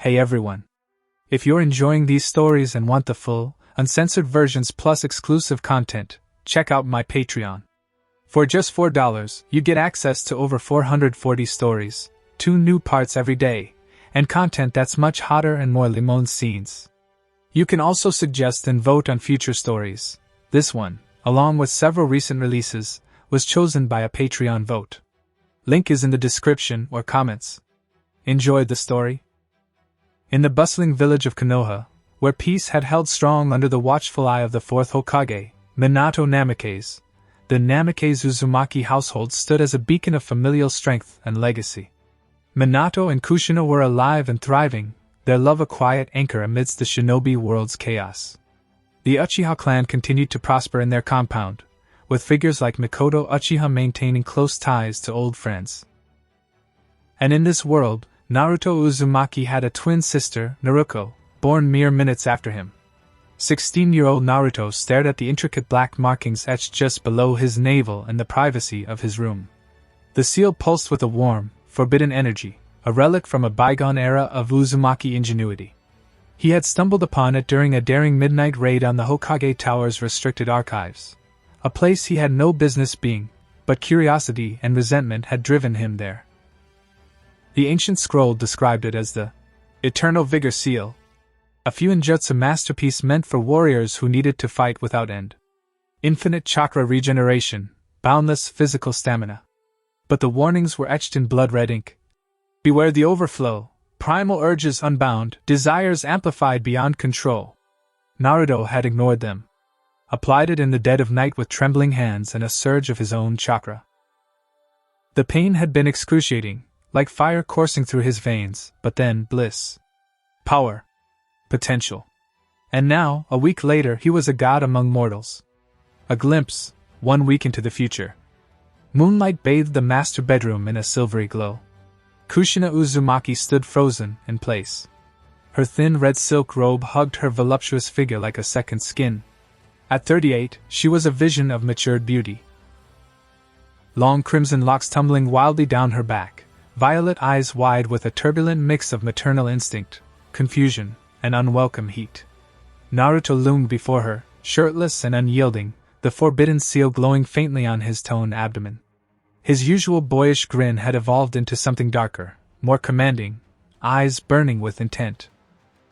Hey everyone! If you're enjoying these stories and want the full, uncensored versions plus exclusive content, check out my Patreon. For just $4, you get access to over 440 stories, 2 new parts every day, and content that's much hotter and more limon scenes. You can also suggest and vote on future stories. This one, along with several recent releases, was chosen by a Patreon vote. Link is in the description or comments. Enjoyed the story? In the bustling village of Konoha, where peace had held strong under the watchful eye of the fourth Hokage, Minato Namikaze, the Namikaze Uzumaki household stood as a beacon of familial strength and legacy. Minato and Kushina were alive and thriving, their love a quiet anchor amidst the shinobi world's chaos. The Uchiha clan continued to prosper in their compound, with figures like Mikoto Uchiha maintaining close ties to old friends. And in this world, Naruto Uzumaki had a twin sister, Naruko, born mere minutes after him. 16-year-old Naruto stared at the intricate black markings etched just below his navel in the privacy of his room. The seal pulsed with a warm, forbidden energy, a relic from a bygone era of Uzumaki ingenuity. He had stumbled upon it during a daring midnight raid on the Hokage Tower's restricted archives, a place he had no business being, but curiosity and resentment had driven him there. The ancient scroll described it as the Eternal Vigor Seal, a Fuinjutsu masterpiece meant for warriors who needed to fight without end. Infinite chakra regeneration, boundless physical stamina. But the warnings were etched in blood-red ink. Beware the overflow, primal urges unbound, desires amplified beyond control. Naruto had ignored them. Applied it in the dead of night with trembling hands and a surge of his own chakra. The pain had been excruciating, like fire coursing through his veins, but then bliss. Power. Potential. And now, a week later, he was a god among mortals. A glimpse, 1 week into the future. Moonlight bathed the master bedroom in a silvery glow. Kushina Uzumaki stood frozen in place. Her thin red silk robe hugged her voluptuous figure like a second skin. At 38, she was a vision of matured beauty. Long crimson locks tumbling wildly down her back, violet eyes wide with a turbulent mix of maternal instinct, confusion, and unwelcome heat. Naruto loomed before her, shirtless and unyielding, the forbidden seal glowing faintly on his toned abdomen. His usual boyish grin had evolved into something darker, more commanding, eyes burning with intent.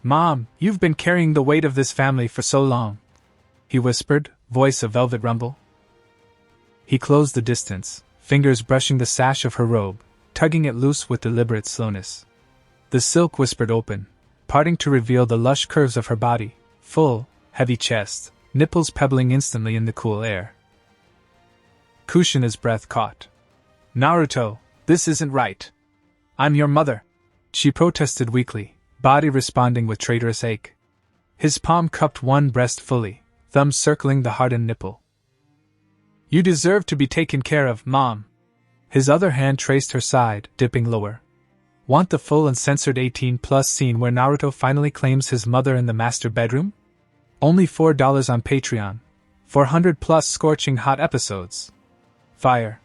"Mom, you've been carrying the weight of this family for so long," he whispered, voice a velvet rumble. He closed the distance, fingers brushing the sash of her robe, tugging it loose with deliberate slowness. The silk whispered open, parting to reveal the lush curves of her body, full, heavy chest, nipples pebbling instantly in the cool air. Kushina's breath caught. "Naruto, this isn't right. I'm your mother," she protested weakly, body responding with traitorous ache. His palm cupped one breast fully, thumbs circling the hardened nipple. "You deserve to be taken care of, Mom." His other hand traced her side, dipping lower. Want the full uncensored 18+ scene where Naruto finally claims his mother in the master bedroom? Only $4 on Patreon. 400+ scorching hot episodes. Fire.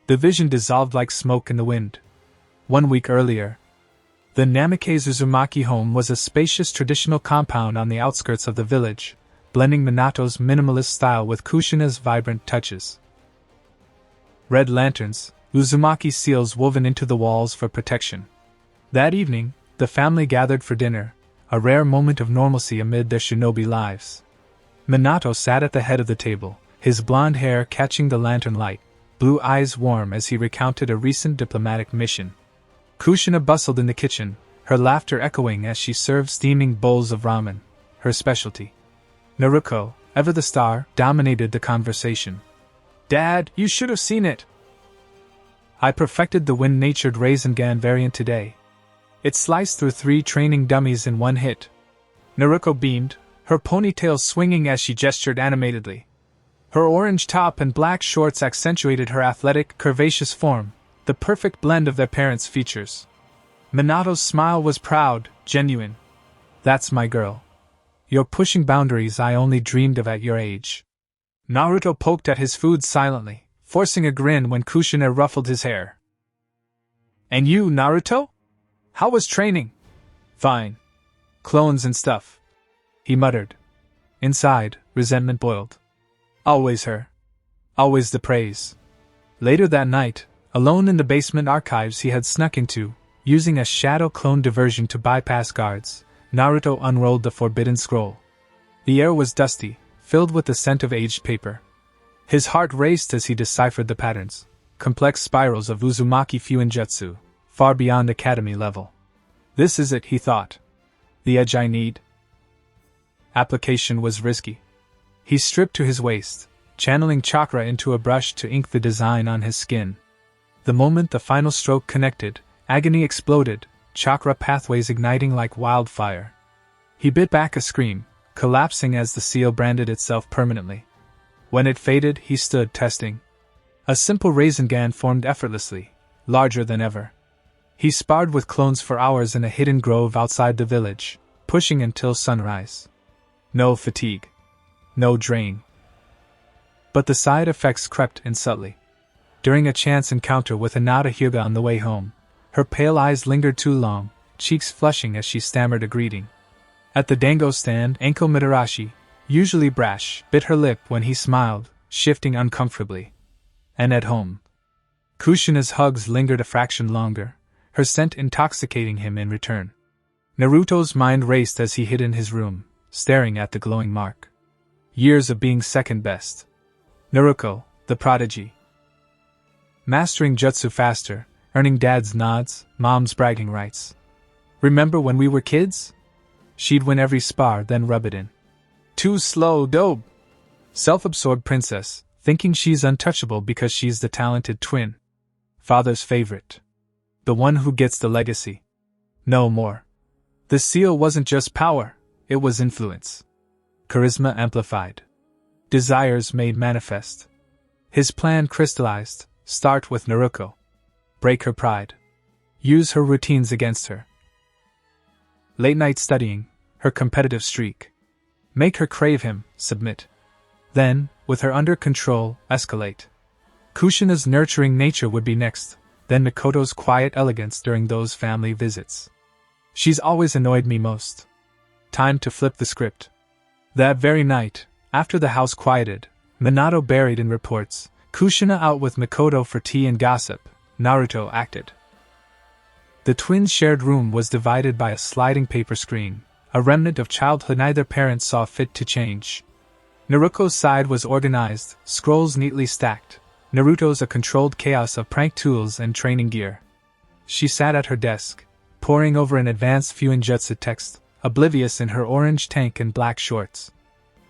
The vision dissolved like smoke in the wind. 1 week earlier, the Namikaze Uzumaki home was a spacious traditional compound on the outskirts of the village, blending Minato's minimalist style with Kushina's vibrant touches. Red lanterns, Uzumaki seals woven into the walls for protection. That evening, the family gathered for dinner, a rare moment of normalcy amid their shinobi lives. Minato sat at the head of the table, his blonde hair catching the lantern light, blue eyes warm as he recounted a recent diplomatic mission. Kushina bustled in the kitchen, her laughter echoing as she served steaming bowls of ramen, her specialty. Naruko, ever the star, dominated the conversation. "Dad, you should have seen it. I perfected the wind-natured Raisingan variant today. It sliced through 3 training dummies in 1 hit." Naruko beamed, her ponytail swinging as she gestured animatedly. Her orange top and black shorts accentuated her athletic, curvaceous form, the perfect blend of their parents' features. Minato's smile was proud, genuine. "That's my girl. You're pushing boundaries I only dreamed of at your age." Naruto poked at his food silently, forcing a grin when Kushina ruffled his hair. "And you, Naruto? How was training?" Fine. Clones and stuff, he muttered. Inside, resentment boiled. Always her. Always the praise. Later that night, alone in the basement archives he had snuck into, using a shadow clone diversion to bypass guards, Naruto unrolled the forbidden scroll. The air was dusty, filled with the scent of aged paper. His heart raced as he deciphered the patterns, complex spirals of Uzumaki Fuinjutsu, far beyond academy level. This is it, he thought. The edge I need. Application was risky. He stripped to his waist, channeling chakra into a brush to ink the design on his skin. The moment the final stroke connected, agony exploded, chakra pathways igniting like wildfire. He bit back a scream, collapsing as the seal branded itself permanently. When it faded, he stood testing. A simple Rasengan formed effortlessly, larger than ever. He sparred with clones for hours in a hidden grove outside the village, pushing until sunrise. No fatigue. No drain. But the side effects crept in subtly. During a chance encounter with Hinata Hyuga on the way home, her pale eyes lingered too long, cheeks flushing as she stammered a greeting. At the dango stand, Anko Mitarashi, usually brash, bit her lip when he smiled, shifting uncomfortably. And at home, Kushina's hugs lingered a fraction longer, her scent intoxicating him in return. Naruto's mind raced as he hid in his room, staring at the glowing mark. Years of being second best. Naruko, the prodigy. Mastering jutsu faster, earning dad's nods, mom's bragging rights. Remember when we were kids? She'd win every spar, then rub it in. Too slow, dope. Self-absorbed princess, thinking she's untouchable because she's the talented twin. Father's favorite. The one who gets the legacy. No more. The seal wasn't just power, it was influence. Charisma amplified. Desires made manifest. His plan crystallized. Start with Naruko. Break her pride. Use her routines against her. Late night studying, her competitive streak. Make her crave him, submit. Then, with her under control, escalate. Kushina's nurturing nature would be next, then Mikoto's quiet elegance during those family visits. She's always annoyed me most. Time to flip the script. That very night, after the house quieted, Minato buried in reports, Kushina out with Mikoto for tea and gossip, Naruto acted. The twins' shared room was divided by a sliding paper screen, a remnant of childhood neither parent saw fit to change. Naruko's side was organized, scrolls neatly stacked, Naruto's a controlled chaos of prank tools and training gear. She sat at her desk, poring over an advanced Fuinjutsu text, oblivious in her orange tank and black shorts.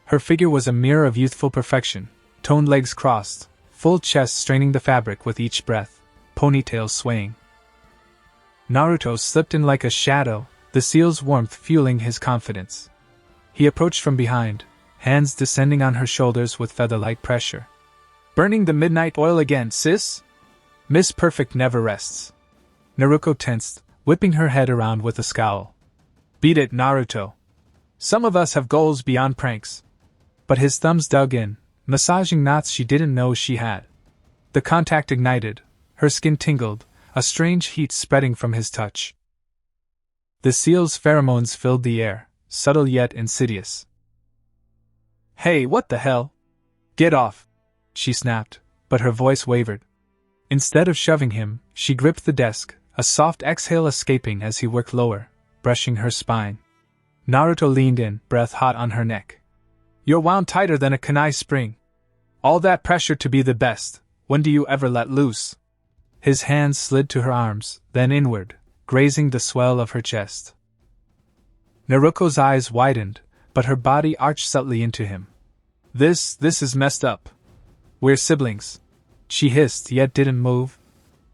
Her figure was a mirror of youthful perfection, toned legs crossed, full chest straining the fabric with each breath, ponytails swaying. Naruto slipped in like a shadow, the seal's warmth fueling his confidence. He approached from behind, hands descending on her shoulders with feather-like pressure. Burning the midnight oil again, sis? Miss Perfect never rests. Naruko tensed, whipping her head around with a scowl. Beat it, Naruto. Some of us have goals beyond pranks. But his thumbs dug in, massaging knots she didn't know she had. The contact ignited, her skin tingled, a strange heat spreading from his touch. The seal's pheromones filled the air, subtle yet insidious. Hey, what the hell? Get off, she snapped, but her voice wavered. Instead of shoving him, she gripped the desk, a soft exhale escaping as he worked lower, brushing her spine. Naruto leaned in, breath hot on her neck. You're wound tighter than a kunai spring. All that pressure to be the best, when do you ever let loose? His hands slid to her arms, then inward, grazing the swell of her chest. Naruko's eyes widened, but her body arched subtly into him. This is messed up. We're siblings. She hissed, yet didn't move.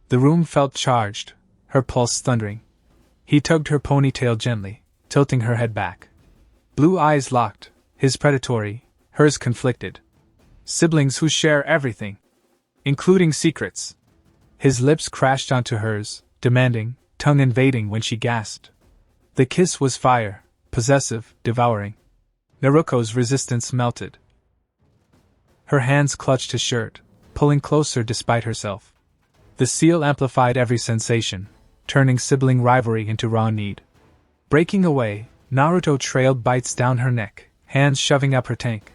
The room felt charged, her pulse thundering. He tugged her ponytail gently, tilting her head back. Blue eyes locked, his predatory, hers conflicted. Siblings who share everything, including secrets. His lips crashed onto hers, demanding, tongue invading when she gasped. The kiss was fire, possessive, devouring. Naruko's resistance melted. Her hands clutched his shirt, pulling closer despite herself. The seal amplified every sensation, turning sibling rivalry into raw need. Breaking away, Naruto trailed bites down her neck, hands shoving up her tank.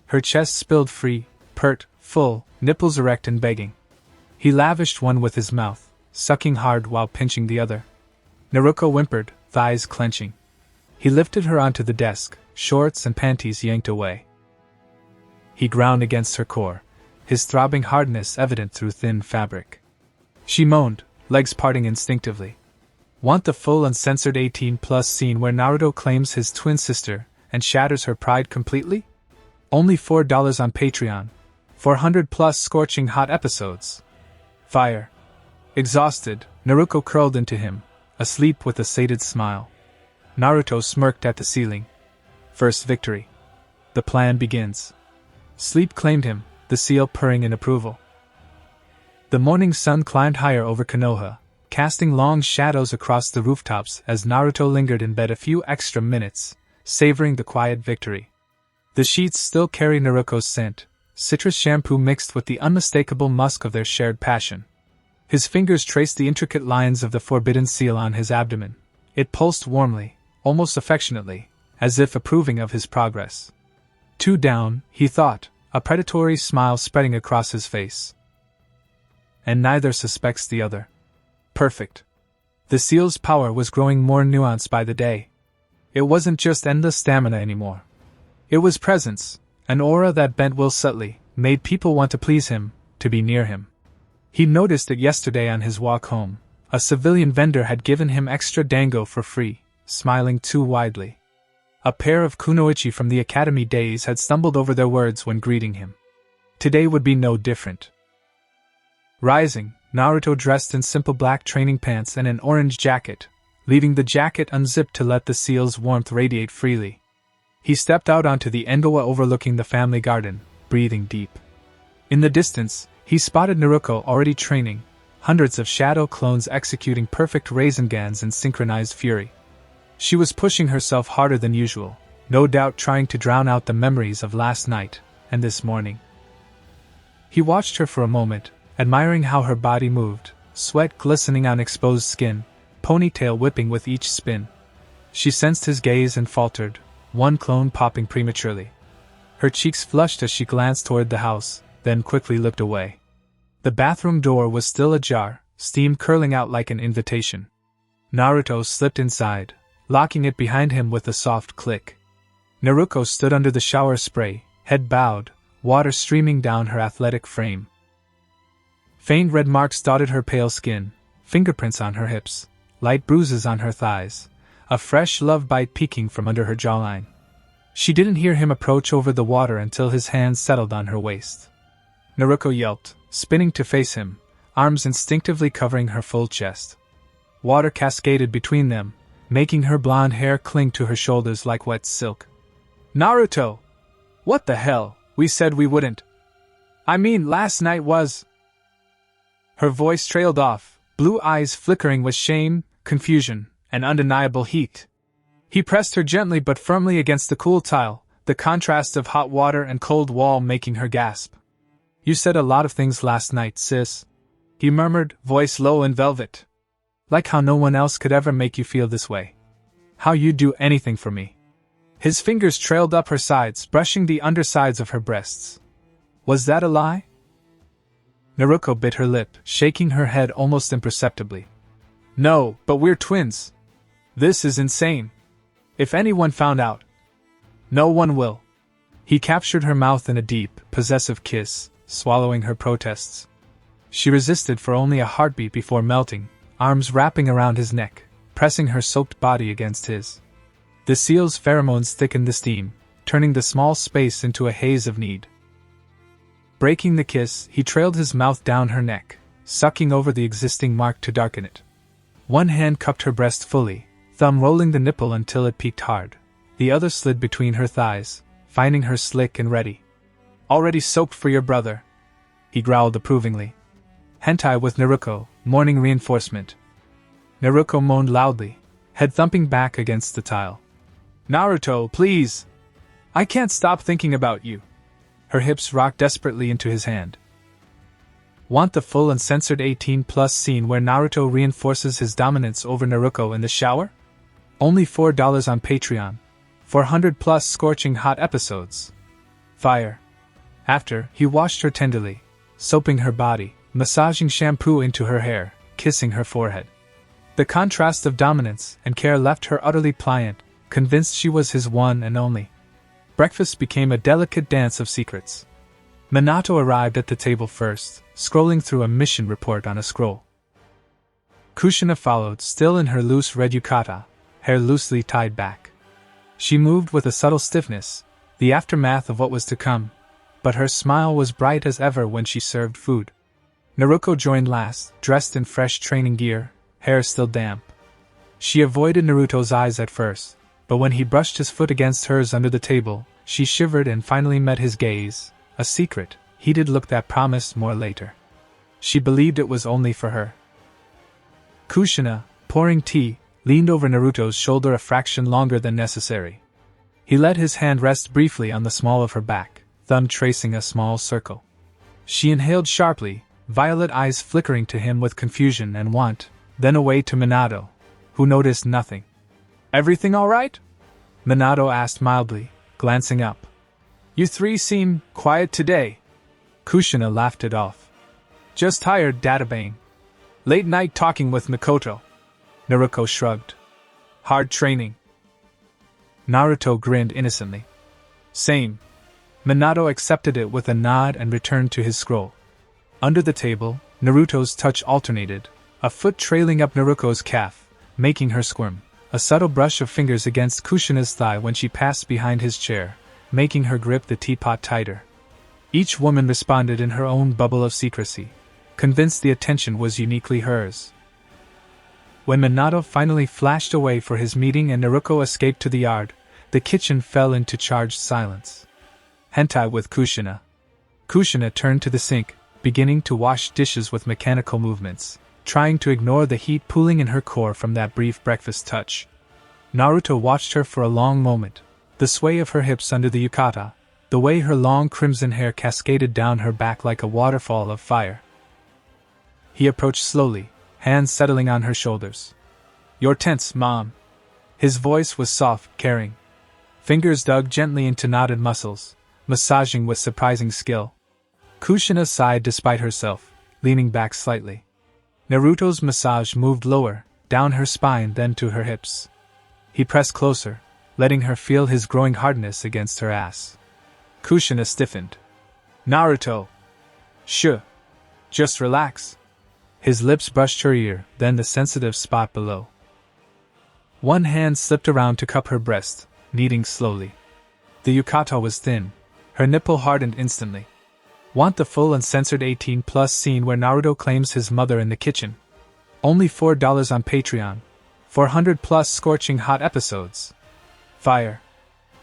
Her chest spilled free, pert, full, nipples erect and begging. He lavished one with his mouth, sucking hard while pinching the other. Naruko whimpered, thighs clenching. He lifted her onto the desk, shorts and panties yanked away. He ground against her core, his throbbing hardness evident through thin fabric. She moaned, legs parting instinctively. Want the full uncensored 18+ scene where Naruto claims his twin sister and shatters her pride completely? Only $4 on Patreon. 400+ scorching hot episodes. Fire. Exhausted, Naruko curled into him, asleep with a sated smile. Naruto smirked at the ceiling. First victory. The plan begins. Sleep claimed him, the seal purring in approval. The morning sun climbed higher over Konoha, casting long shadows across the rooftops as Naruto lingered in bed a few extra minutes, savoring the quiet victory. The sheets still carry Naruko's scent, citrus shampoo mixed with the unmistakable musk of their shared passion. His fingers traced the intricate lines of the forbidden seal on his abdomen. It pulsed warmly, almost affectionately, as if approving of his progress. 2 down, he thought, a predatory smile spreading across his face. And neither suspects the other. Perfect. The seal's power was growing more nuanced by the day. It wasn't just endless stamina anymore. It was presence, an aura that bent will subtly, made people want to please him, to be near him. He noticed it yesterday on his walk home. A civilian vendor had given him extra dango for free, smiling too widely. A pair of kunoichi from the academy days had stumbled over their words when greeting him. Today would be no different. Rising, Naruto dressed in simple black training pants and an orange jacket, leaving the jacket unzipped to let the seal's warmth radiate freely. He stepped out onto the engawa overlooking the family garden, breathing deep. In the distance, he spotted Naruko already training, hundreds of shadow clones executing perfect Raisengans in synchronized fury. She was pushing herself harder than usual, no doubt trying to drown out the memories of last night and this morning. He watched her for a moment, admiring how her body moved, sweat glistening on exposed skin, ponytail whipping with each spin. She sensed his gaze and faltered, one clone popping prematurely. Her cheeks flushed as she glanced toward the house, then quickly looked away. The bathroom door was still ajar, steam curling out like an invitation. Naruto slipped inside, locking it behind him with a soft click. Naruko stood under the shower spray, head bowed, water streaming down her athletic frame. Faint red marks dotted her pale skin, fingerprints on her hips, light bruises on her thighs, a fresh love bite peeking from under her jawline. She didn't hear him approach over the water until his hands settled on her waist. Naruko yelped, spinning to face him, arms instinctively covering her full chest. Water cascaded between them, making her blonde hair cling to her shoulders like wet silk. Naruto! What the hell? We said we wouldn't. I mean, last night was... Her voice trailed off, blue eyes flickering with shame, confusion, and undeniable heat. He pressed her gently but firmly against the cool tile, the contrast of hot water and cold wall making her gasp. You said a lot of things last night, sis. He murmured, voice low and velvet. Like how no one else could ever make you feel this way. How you'd do anything for me. His fingers trailed up her sides, brushing the undersides of her breasts. Was that a lie? Naruko bit her lip, shaking her head almost imperceptibly. No, but we're twins. This is insane. If anyone found out. No one will. He captured her mouth in a deep, possessive kiss, swallowing her protests. She resisted for only a heartbeat before melting, arms wrapping around his neck, pressing her soaked body against his. The seal's pheromones thickened the steam, turning the small space into a haze of need. Breaking the kiss, he trailed his mouth down her neck, sucking over the existing mark to darken it. One hand cupped her breast fully, thumb rolling the nipple until it peaked hard. The other slid between her thighs, finding her slick and ready. Already soaked for your brother, he growled approvingly. Hentai with Naruko, morning reinforcement. Naruko moaned loudly, head thumping back against the tile. Naruto, please! I can't stop thinking about you. Her hips rocked desperately into his hand. Want the full uncensored 18+ scene where Naruto reinforces his dominance over Naruko in the shower? Only $4 on Patreon. 400 plus scorching hot episodes. Fire. After, he washed her tenderly, soaping her body, massaging shampoo into her hair, kissing her forehead. The contrast of dominance and care left her utterly pliant, convinced she was his one and only. Breakfast became a delicate dance of secrets. Minato arrived at the table first, scrolling through a mission report on a scroll. Kushina followed, still in her loose red yukata, hair loosely tied back. She moved with a subtle stiffness, the aftermath of what was to come, but her smile was bright as ever when she served food. Naruko joined last, dressed in fresh training gear, hair still damp. She avoided Naruto's eyes at first, but when he brushed his foot against hers under the table, she shivered and finally met his gaze, a secret, heated look that promised more later. She believed it was only for her. Kushina, pouring tea, leaned over Naruto's shoulder a fraction longer than necessary. He let his hand rest briefly on the small of her back, thumb tracing a small circle. She inhaled sharply, violet eyes flickering to him with confusion and want, then away to Minato, who noticed nothing. "Everything all right?" Minato asked mildly, glancing up. "You three seem quiet today." Kushina laughed it off. "Just tired, databang. Late night talking with Mikoto." Naruko shrugged. "Hard training." Naruto grinned innocently. "Same." Minato accepted it with a nod and returned to his scroll. Under the table, Naruto's touch alternated, a foot trailing up Naruko's calf, making her squirm, a subtle brush of fingers against Kushina's thigh when she passed behind his chair, making her grip the teapot tighter. Each woman responded in her own bubble of secrecy, convinced the attention was uniquely hers. When Minato finally flashed away for his meeting and Naruko escaped to the yard, the kitchen fell into charged silence. Hentai with Kushina. Kushina turned to the sink, beginning to wash dishes with mechanical movements, trying to ignore the heat pooling in her core from that brief breakfast touch. Naruto watched her for a long moment, the sway of her hips under the yukata, the way her long crimson hair cascaded down her back like a waterfall of fire. He approached slowly, hands settling on her shoulders. "You're tense, Mom." His voice was soft, caring. Fingers dug gently into knotted muscles, massaging with surprising skill. Kushina sighed despite herself, leaning back slightly. Naruto's massage moved lower, down her spine then to her hips. He pressed closer, letting her feel his growing hardness against her ass. Kushina stiffened. "Naruto! Shh! Just relax." His lips brushed her ear, then the sensitive spot below. One hand slipped around to cup her breast, kneading slowly. The yukata was thin, her nipple hardened instantly. Want the full uncensored 18+ scene where Naruto claims his mother in the kitchen? Only $4 on Patreon. 400+ scorching hot episodes. Fire.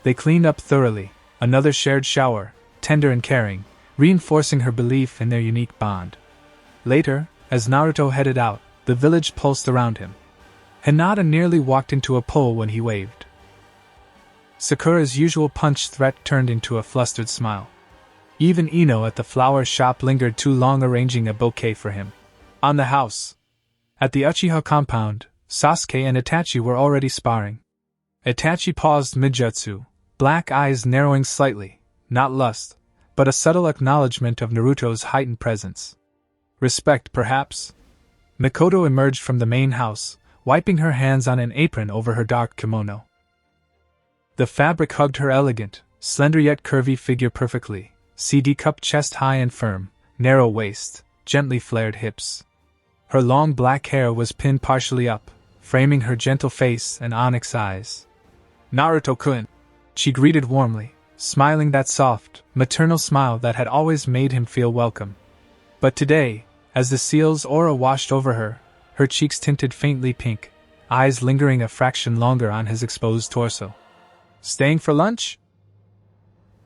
They cleaned up thoroughly, another shared shower, tender and caring, reinforcing her belief in their unique bond. Later, as Naruto headed out, the village pulsed around him. Hinata nearly walked into a pole when he waved. Sakura's usual punch threat turned into a flustered smile. Even Ino at the flower shop lingered too long arranging a bouquet for him. On the house. At the Uchiha compound, Sasuke and Itachi were already sparring. Itachi paused mid-jutsu, black eyes narrowing slightly, not lust, but a subtle acknowledgement of Naruto's heightened presence. Respect, perhaps? Mikoto emerged from the main house, wiping her hands on an apron over her dark kimono. The fabric hugged her elegant, slender yet curvy figure perfectly, CD-cup chest high and firm, narrow waist, gently flared hips. Her long black hair was pinned partially up, framing her gentle face and onyx eyes. "Naruto-kun," she greeted warmly, smiling that soft, maternal smile that had always made him feel welcome. But today, as the seal's aura washed over her, her cheeks tinted faintly pink, eyes lingering a fraction longer on his exposed torso. "Staying for lunch?"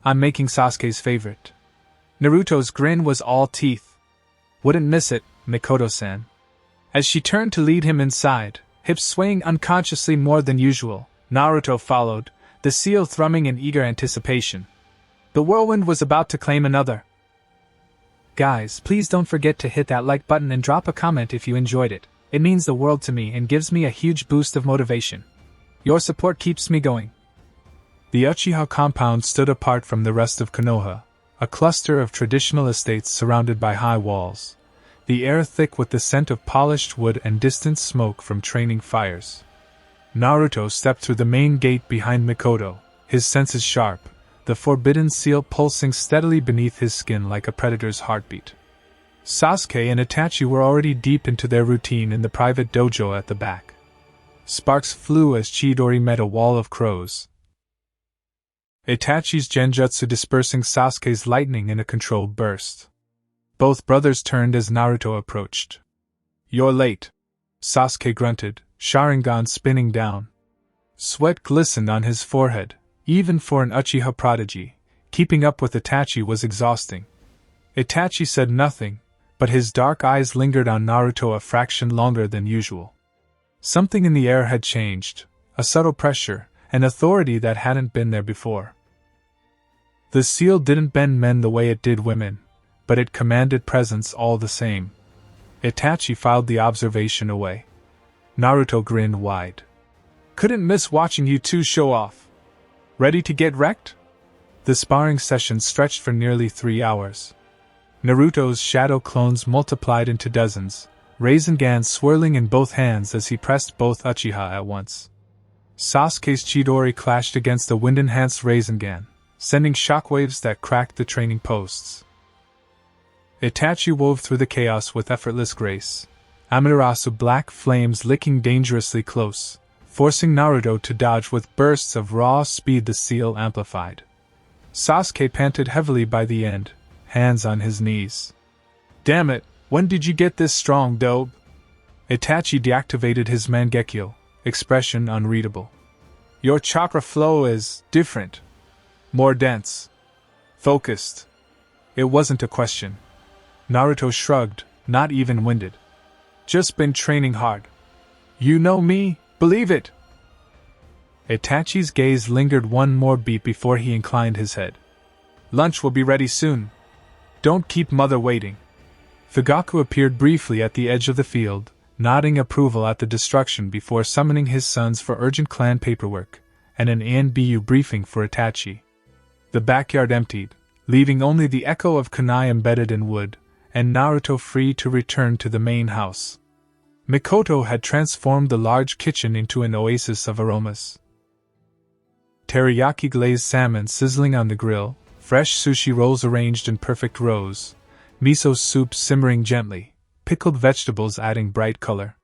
"I'm making Sasuke's favorite." Naruto's grin was all teeth. "Wouldn't miss it, Mikoto-san." As she turned to lead him inside, hips swaying unconsciously more than usual, Naruto followed, the seal thrumming in eager anticipation. The whirlwind was about to claim another. Guys, please don't forget to hit that like button and drop a comment if you enjoyed it. It means the world to me and gives me a huge boost of motivation. Your support keeps me going. The Uchiha compound stood apart from the rest of Konoha, a cluster of traditional estates surrounded by high walls, the air thick with the scent of polished wood and distant smoke from training fires. Naruto stepped through the main gate behind Mikoto, his senses sharp, the forbidden seal pulsing steadily beneath his skin like a predator's heartbeat. Sasuke and Itachi were already deep into their routine in the private dojo at the back. Sparks flew as Chidori met a wall of crows, Itachi's genjutsu dispersing Sasuke's lightning in a controlled burst. Both brothers turned as Naruto approached. "You're late," Sasuke grunted, Sharingan spinning down. Sweat glistened on his forehead. Even for an Uchiha prodigy, keeping up with Itachi was exhausting. Itachi said nothing, but his dark eyes lingered on Naruto a fraction longer than usual. Something in the air had changed, a subtle pressure, an authority that hadn't been there before. The seal didn't bend men the way it did women, but it commanded presence all the same. Itachi filed the observation away. Naruto grinned wide. "Couldn't miss watching you two show off. Ready to get wrecked?" The sparring session stretched for nearly 3 hours. Naruto's shadow clones multiplied into dozens, Rasengan swirling in both hands as he pressed both Uchiha at once. Sasuke's Chidori clashed against the wind-enhanced Rasengan, sending shockwaves that cracked the training posts. Itachi wove through the chaos with effortless grace, Amaterasu black flames licking dangerously close, forcing Naruto to dodge with bursts of raw speed the seal amplified. Sasuke panted heavily by the end, hands on his knees. "Damn it, when did you get this strong, dope?" Itachi deactivated his Mangekyo, expression unreadable. "Your chakra flow is different. More dense. Focused." It wasn't a question. Naruto shrugged, not even winded. "Just been training hard. You know me, believe it." Itachi's gaze lingered one more beat before he inclined his head. "Lunch will be ready soon. Don't keep mother waiting." Fugaku appeared briefly at the edge of the field, nodding approval at the destruction before summoning his sons for urgent clan paperwork, and an ANBU briefing for Itachi. The backyard emptied, leaving only the echo of kunai embedded in wood, and Naruto free to return to the main house. Mikoto had transformed the large kitchen into an oasis of aromas. Teriyaki glazed salmon sizzling on the grill, fresh sushi rolls arranged in perfect rows, miso soup simmering gently, pickled vegetables adding bright color.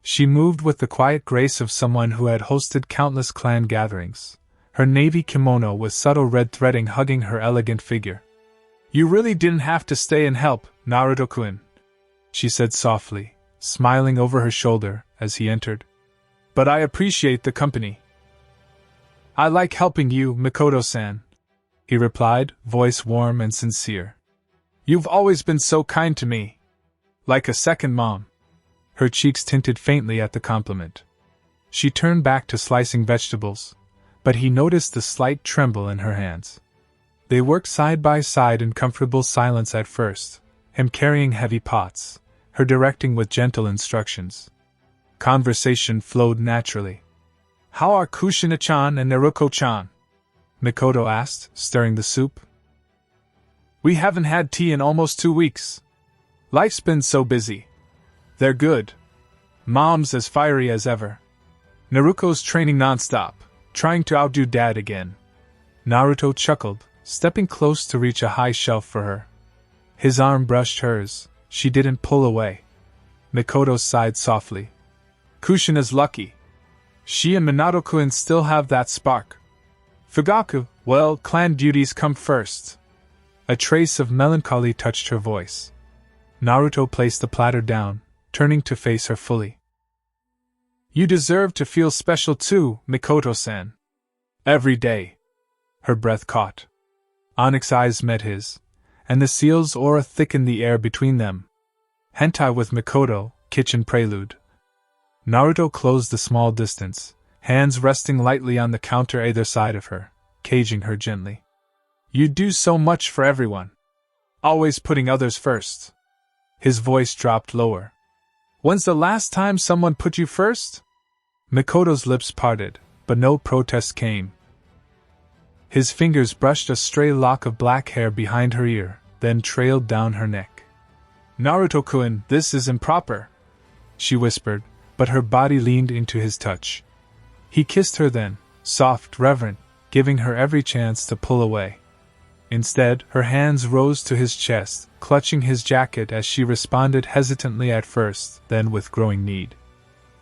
She moved with the quiet grace of someone who had hosted countless clan gatherings, her navy kimono with subtle red threading hugging her elegant figure. "You really didn't have to stay and help, Naruto-kun," she said softly, smiling over her shoulder as he entered. "But I appreciate the company." "I like helping you, Mikoto-san," he replied, voice warm and sincere. "You've always been so kind to me. Like a second mom." Her cheeks tinted faintly at the compliment. She turned back to slicing vegetables, but he noticed the slight tremble in her hands. They worked side by side in comfortable silence at first, him carrying heavy pots, her directing with gentle instructions. Conversation flowed naturally. "How are Kushina-chan and Naruko-chan?" Mikoto asked, stirring the soup. "We haven't had tea in almost 2 weeks. Life's been so busy." "They're good. Mom's as fiery as ever. Naruko's training nonstop, trying to outdo Dad again." Naruto chuckled, stepping close to reach a high shelf for her. His arm brushed hers. She didn't pull away. Mikoto sighed softly. "Kushina's lucky. She and Minato-kun still have that spark. Fugaku, well, clan duties come first." A trace of melancholy touched her voice. Naruto placed the platter down, turning to face her fully. "You deserve to feel special too, Mikoto-san. Every day." Her breath caught. Onyx eyes met his, and the seal's aura thickened the air between them. Hentai with Mikoto, kitchen prelude. Naruto closed the small distance, hands resting lightly on the counter either side of her, caging her gently. "You do so much for everyone. Always putting others first." His voice dropped lower. "When's the last time someone put you first?" Mikoto's lips parted, but no protest came. His fingers brushed a stray lock of black hair behind her ear, then trailed down her neck. "Naruto-kun, this is improper," she whispered, but her body leaned into his touch. He kissed her then, soft, reverent, giving her every chance to pull away. Instead, her hands rose to his chest, clutching his jacket as she responded hesitantly at first, then with growing need.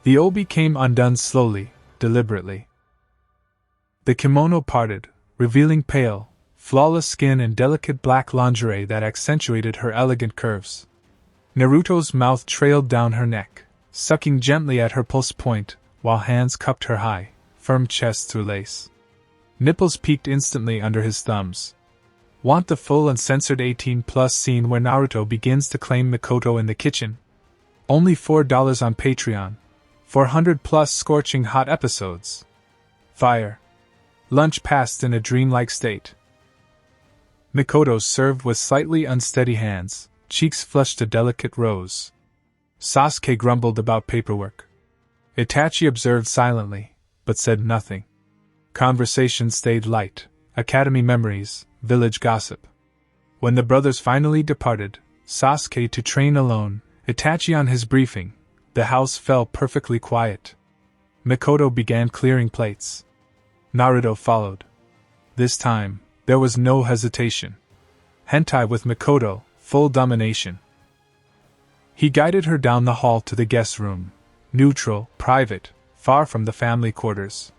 The obi came undone slowly, deliberately. The kimono parted, revealing pale, flawless skin and delicate black lingerie that accentuated her elegant curves. Naruto's mouth trailed down her neck, sucking gently at her pulse point, while hands cupped her high, firm chest through lace. Nipples peeked instantly under his thumbs. Want the full uncensored 18+ scene where Naruto begins to claim Mikoto in the kitchen? Only $4 on Patreon. 400+ scorching hot episodes. Fire. Lunch passed in a dreamlike state. Mikoto served with slightly unsteady hands, cheeks flushed a delicate rose. Sasuke grumbled about paperwork. Itachi observed silently, but said nothing. Conversation stayed light, academy memories, village gossip. When the brothers finally departed, Sasuke to train alone, Itachi on his briefing, the house fell perfectly quiet. Mikoto began clearing plates. Naruto followed. This time, there was no hesitation. Hentai with Mikoto, full domination. He guided her down the hall to the guest room, neutral, private, far from the family quarters.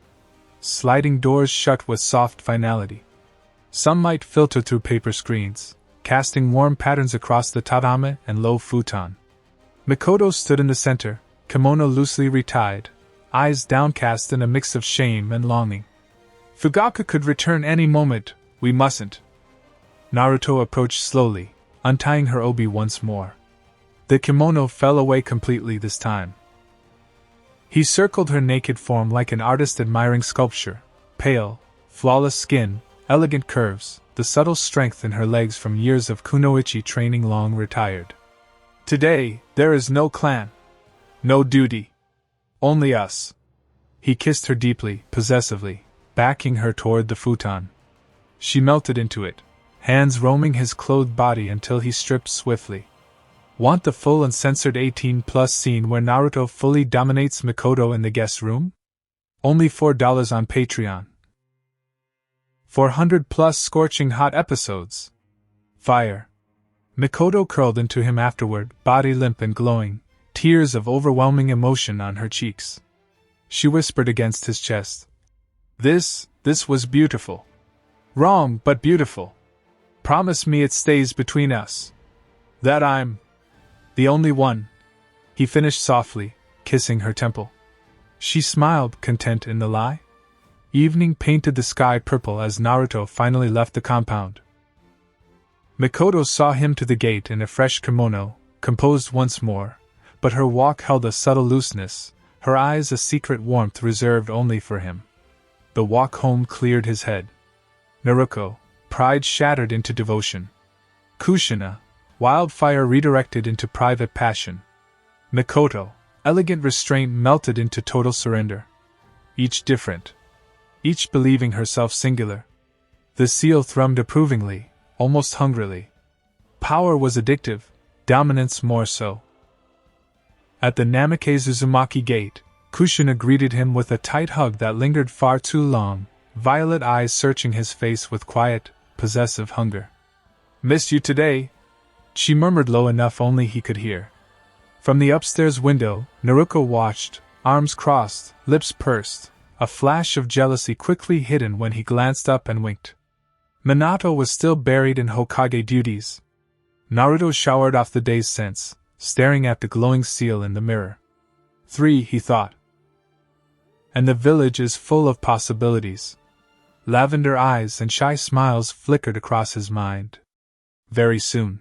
Sliding doors shut with soft finality. Sunlight filtered through paper screens, casting warm patterns across the tatami and low futon. Mikoto stood in the center, kimono loosely retied, eyes downcast in a mix of shame and longing. "Fugaku could return any moment, we mustn't." Naruto approached slowly, untying her obi once more. The kimono fell away completely this time. He circled her naked form like an artist admiring sculpture, pale, flawless skin, elegant curves, the subtle strength in her legs from years of kunoichi training long retired. "Today, there is no clan. No duty. Only us." He kissed her deeply, possessively, backing her toward the futon. She melted into it, hands roaming his clothed body until he stripped swiftly. Want the full uncensored 18+ scene where Naruto fully dominates Mikoto in the guest room? Only $4 on Patreon. 400+ scorching hot episodes. Fire. Mikoto curled into him afterward, body limp and glowing, tears of overwhelming emotion on her cheeks. She whispered against his chest. This was beautiful. Wrong, but beautiful. Promise me it stays between us. That I'm the only one. He finished softly, kissing her temple. She smiled, content in the lie. Evening painted the sky purple as Naruto finally left the compound. Mikoto saw him to the gate in a fresh kimono, composed once more, but her walk held a subtle looseness, her eyes a secret warmth reserved only for him. The walk home cleared his head. Naruko, pride shattered into devotion. Kushina, wildfire redirected into private passion. Mikoto, elegant restraint melted into total surrender. Each different. Each believing herself singular. The seal thrummed approvingly, almost hungrily. Power was addictive, dominance more so. At the Namikaze Uzumaki gate, Kushina greeted him with a tight hug that lingered far too long, violet eyes searching his face with quiet, possessive hunger. "Missed you today," she murmured low enough only he could hear. From the upstairs window, Naruko watched, arms crossed, lips pursed, a flash of jealousy quickly hidden when he glanced up and winked. Minato was still buried in Hokage duties. Naruto showered off the day's sense, staring at the glowing seal in the mirror. 3, he thought. And the village is full of possibilities. Lavender eyes and shy smiles flickered across his mind. Very soon.